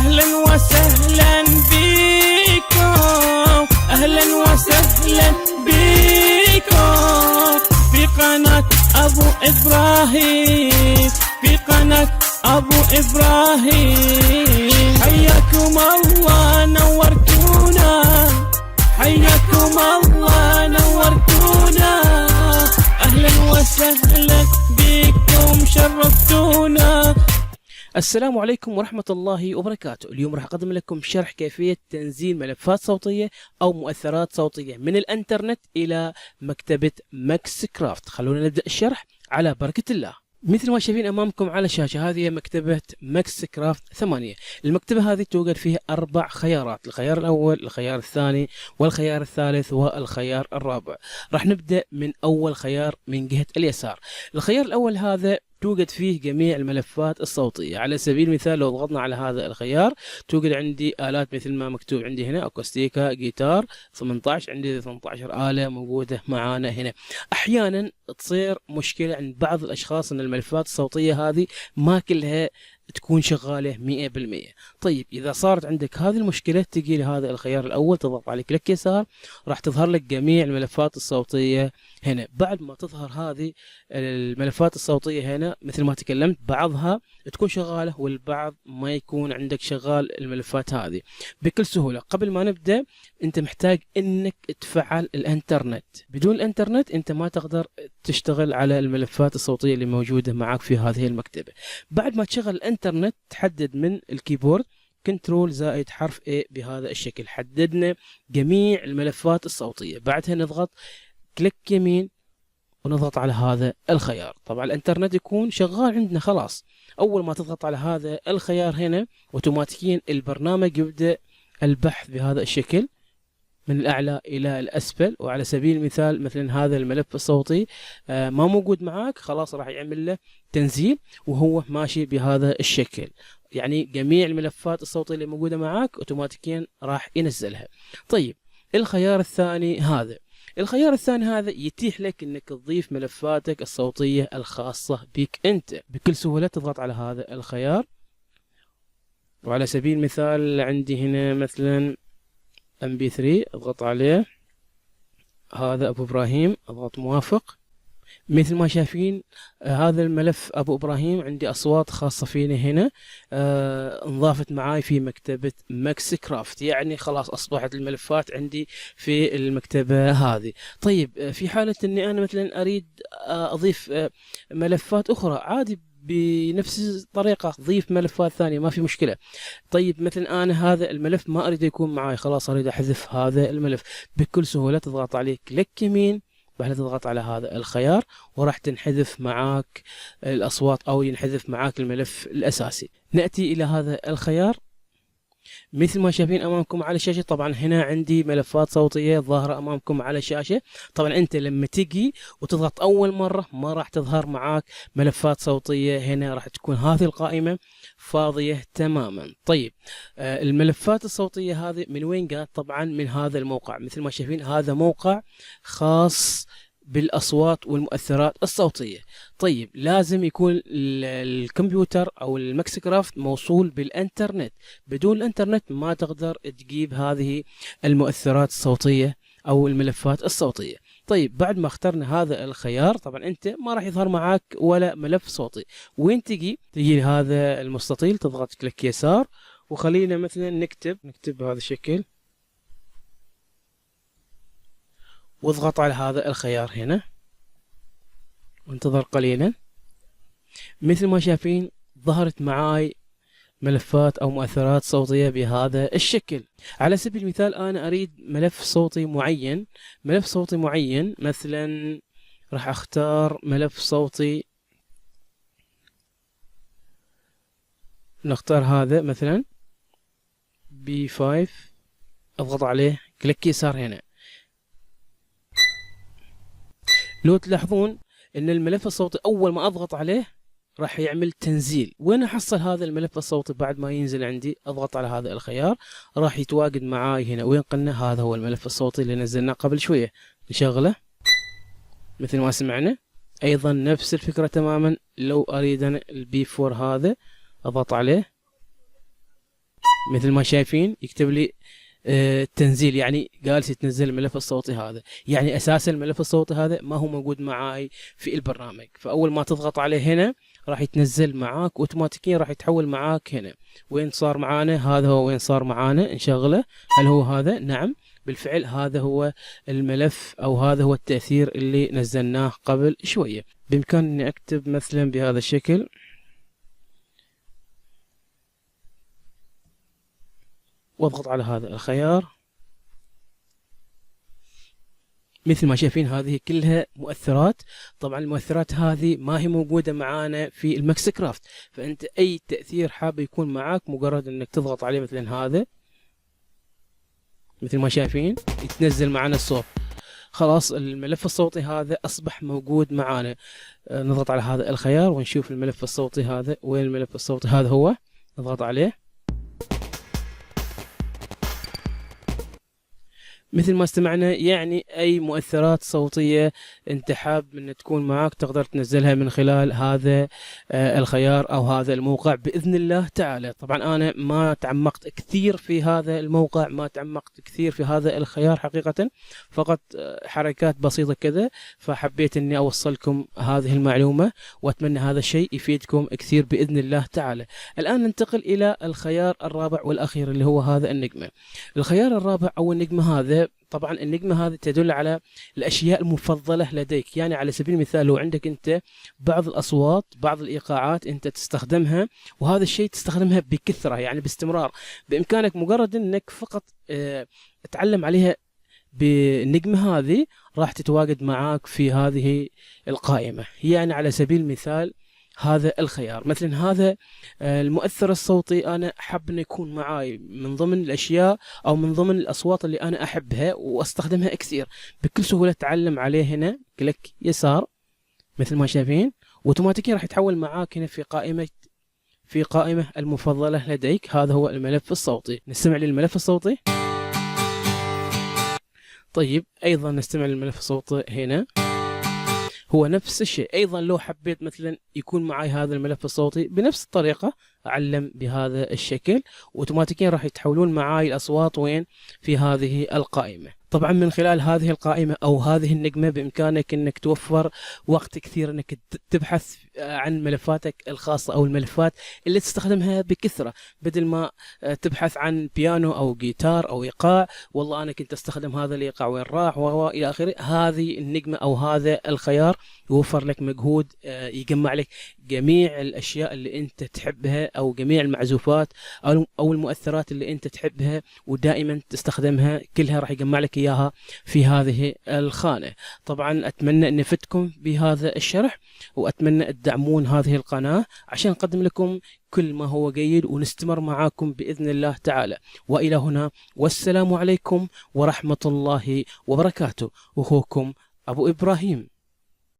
أهلا وسهلا بكم، أهلا وسهلا بكم في قناة أبو إبراهيم، في قناة أبو إبراهيم. حياكم الله نورتونا، حياكم الله نورتونا، أهلا وسهلا بكم شرفتونا. السلام عليكم ورحمة الله وبركاته. اليوم راح أقدم لكم شرح كيفية تنزيل ملفات صوتية أو مؤثرات صوتية من الإنترنت إلى مكتبة ماكسكرافت. خلونا نبدأ الشرح على بركة الله. مثل ما شايفين أمامكم على الشاشة، هذه مكتبة ماكسكرافت 8. المكتبة هذه توجد فيها 4 خيارات: الخيار الأول، الخيار الثاني، والخيار الثالث، والخيار الرابع. راح نبدأ من أول خيار من جهة اليسار. الخيار الأول هذا توجد فيه جميع الملفات الصوتية. على سبيل المثال لو ضغطنا على هذا الخيار توجد عندي آلات مثل ما مكتوب عندي هنا: أكوستيكا، جيتار 18، عندي 18 آلة موجودة معانا هنا. أحيانا تصير مشكلة عند بعض الأشخاص أن الملفات الصوتية هذه ما كلها تكون شغالة 100%. طيب إذا صارت عندك هذه المشكلة تجي لهذا الخيار الأول، تضغط على كليك يسار، راح تظهر لك جميع الملفات الصوتية هنا. بعد ما تظهر هذه الملفات الصوتية هنا مثل ما تكلمت، بعضها تكون شغالة والبعض ما يكون عندك شغال الملفات هذه. بكل سهولة قبل ما نبدأ أنت محتاج أنك تفعل الإنترنت. بدون الإنترنت أنت ما تقدر تشتغل على الملفات الصوتية اللي موجودة معك في هذه المكتبة. بعد ما تشغل الإنترنت تحدد من الكيبورد كنترول زائد حرف A بهذا الشكل. حددنا جميع الملفات الصوتية. بعدها نضغط كليك يمين ونضغط على هذا الخيار. طبعا الانترنت يكون شغال عندنا خلاص. اول ما تضغط على هذا الخيار هنا اوتوماتيكيا البرنامج يبدأ البحث بهذا الشكل من الاعلى الى الاسفل. وعلى سبيل المثال مثلا هذا الملف الصوتي ما موجود معاك، خلاص راح يعمل له تنزيل وهو ماشي بهذا الشكل. يعني جميع الملفات الصوتية اللي موجودة معاك اوتوماتيكيا راح ينزلها. طيب الخيار الثاني هذا، الخيار الثاني هذا يتيح لك انك تضيف ملفاتك الصوتية الخاصة بك انت. بكل سهولة تضغط على هذا الخيار، وعلى سبيل المثال عندي هنا مثلا MP3 اضغط عليه، هذا ابو ابراهيم، اضغط موافق. مثل ما شايفين هذا الملف ابو ابراهيم عندي اصوات خاصه فينا هنا انضافت معاي في مكتبه ماكسكرافت، يعني خلاص اصبحت الملفات عندي في المكتبه هذه. طيب في حاله اني انا مثلا اريد اضيف ملفات اخرى عادي بنفس الطريقه، ضيف ملفات ثانيه ما في مشكله. طيب مثلا انا هذا الملف ما اريد يكون معاي، خلاص اريد احذف هذا الملف. بكل سهوله تضغط عليه كليك يمين، بعدها تضغط على هذا الخيار وراح تنحذف معاك الأصوات أو ينحذف معاك الملف الأساسي. نأتي إلى هذا الخيار مثل ما شايفين أمامكم على الشاشة. طبعا هنا عندي ملفات صوتية ظاهرة أمامكم على الشاشة. طبعا أنت لما تجي وتضغط أول مرة ما راح تظهر معاك ملفات صوتية، هنا راح تكون هذه القائمة فاضية تماما. طيب الملفات الصوتية هذه من وين جات؟ طبعا من هذا الموقع. مثل ما شايفين هذا موقع خاص بالأصوات والمؤثرات الصوتية. طيب لازم يكون الكمبيوتر أو الماكسكرافت موصول بالإنترنت. بدون الإنترنت ما تقدر تجيب هذه المؤثرات الصوتية أو الملفات الصوتية. طيب بعد ما اخترنا هذا الخيار طبعا أنت ما راح يظهر معك ولا ملف صوتي. وين تجي لهذا المستطيل تضغط كليك يسار، وخلينا مثلا نكتب بهذا الشكل واضغط على هذا الخيار هنا وانتظر قليلا. مثل ما شايفين ظهرت معاي ملفات او مؤثرات صوتية بهذا الشكل. على سبيل المثال انا اريد ملف صوتي معين، مثلا راح اختار ملف صوتي، نختار هذا مثلا B5، اضغط عليه كليك يسار هنا. لو تلاحظون ان الملف الصوتي اول ما اضغط عليه راح يعمل تنزيل. وين احصل هذا الملف الصوتي بعد ما ينزل عندي؟ اضغط على هذا الخيار راح يتواجد معاي هنا. وين قلنا هذا هو الملف الصوتي اللي نزلناه قبل شوية، نشغله مثل ما سمعنا. ايضا نفس الفكرة تماما. لو اريد انا البي 4 هذا اضغط عليه مثل ما شايفين يكتب لي التنزيل، يعني قال تنزل الملف الصوتي هذا، يعني اساسا الملف الصوتي هذا ما هو موجود معاي في البرنامج. فاول ما تضغط عليه هنا راح يتنزل معاك اوتوماتيكيا، راح يتحول معاك هنا. وين صار معانا؟ هذا هو وين صار معانا. نشغله. هل هو هذا؟ نعم بالفعل هذا هو الملف او هذا هو التأثير اللي نزلناه قبل شوية. بامكاني اكتب مثلا بهذا الشكل، واضغط على هذا الخيار. مثل ما شايفين هذه كلها مؤثرات. طبعا المؤثرات هذه ما هي موجودة معانا في الماكس كرافت، فانت اي تأثير حاب يكون معاك مجرد انك تضغط عليه مثلا هذا، مثل ما شايفين يتنزل معنا الصوت. خلاص الملف الصوتي هذا اصبح موجود معانا. نضغط على هذا الخيار ونشوف الملف الصوتي هذا. وين الملف الصوتي؟ هذا هو. نضغط عليه. مثل ما استمعنا، يعني اي مؤثرات صوتية انت حاب ان تكون معك تقدر تنزلها من خلال هذا الخيار او هذا الموقع باذن الله تعالى. طبعا انا ما تعمقت كثير في هذا الموقع، ما تعمقت كثير في هذا الخيار حقيقة، فقط حركات بسيطة كذا، فحبيت اني اوصلكم هذه المعلومة، واتمنى هذا الشيء يفيدكم كثير باذن الله تعالى. الان ننتقل الى الخيار الرابع والاخير اللي هو هذا النجمة. الخيار الرابع او النجمة هذا، طبعا النجمة هذه تدل على الأشياء المفضلة لديك. يعني على سبيل المثال لو عندك أنت بعض الأصوات، بعض الإيقاعات أنت تستخدمها، وهذا الشيء تستخدمها بكثرة يعني باستمرار، بإمكانك مجرد أنك فقط تعلم عليها بالنجمة هذه راح تتواجد معك في هذه القائمة. يعني على سبيل المثال هذا الخيار مثلا، هذا المؤثر الصوتي انا احب انه يكون معاي من ضمن الاشياء او من ضمن الاصوات اللي انا احبها واستخدمها كثير. بكل سهوله تعلم عليه هنا، كليك يسار مثل ما شايفين، اوتوماتيكيا راح يتحول معاك هنا في قائمه المفضله لديك. هذا هو الملف الصوتي. نستمع للملف الصوتي. طيب ايضا نستمع للملف الصوتي هنا، هو نفس الشيء. ايضا لو حبيت مثلا يكون معي هذا الملف الصوتي بنفس الطريقه، اعلم بهذا الشكل، اوتوماتيكيا راح يتحولون معي الاصوات وين؟ في هذه القائمه. طبعا من خلال هذه القائمه او هذه النجمه بامكانك انك توفر وقت كثير انك تبحث عن ملفاتك الخاصه او الملفات اللي تستخدمها بكثره، بدل ما تبحث عن بيانو او جيتار او ايقاع، والله انا كنت استخدم هذا الايقاع وين راح والى اخره. هذه النجمه او هذا الخيار يوفر لك مجهود، يجمع لك جميع الاشياء اللي انت تحبها او جميع المعزوفات او المؤثرات اللي انت تحبها ودائما تستخدمها، كلها راح يجمع لك اياها في هذه الخانه. طبعا اتمنى ان افدكم بهذا الشرح، واتمنى تدعمون هذه القناه عشان نقدم لكم كل ما هو جيد ونستمر معاكم باذن الله تعالى. والى هنا، والسلام عليكم ورحمه الله وبركاته. اخوكم ابو ابراهيم.